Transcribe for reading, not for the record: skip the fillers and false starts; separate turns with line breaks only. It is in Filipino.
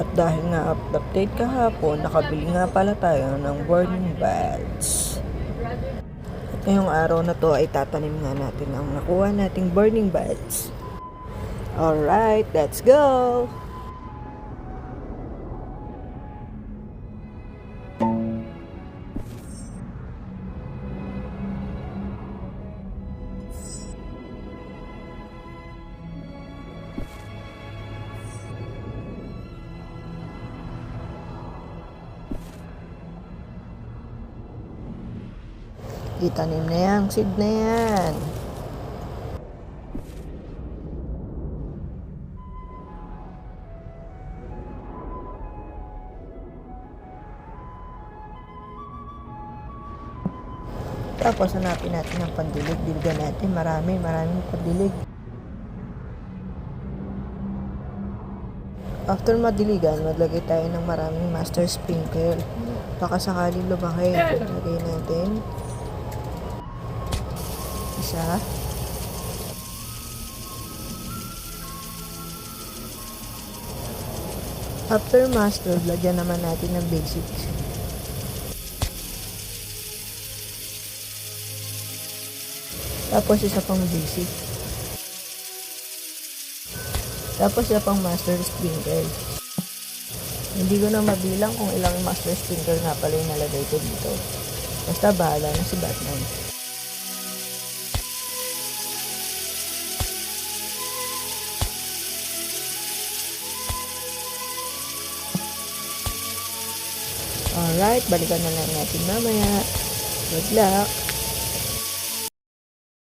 At dahil nga update kahapon, nakabili nga pala tayo ng burning buds. At ngayong araw na to ay tatanim nga natin ang nakuha nating burning buds. Alright, let's go! Itanim na yan, seed na yan. Tapos hanapin natin ang pandilig. Diligan natin, maraming pandilig. After madiligan, maglagay tayo ng maraming master sprinkler. Baka sakaling lumaki, lagay natin isa. After mustard, lagyan naman natin ng basics. Tapos isa pang basic. Tapos isa pang master sprinkle. Hindi ko na mabilang kung ilang master sprinkle nga pala yung nalagay ko dito. Basta bahala na si Batman. Alright, balikan na lang natin mamaya. Good luck!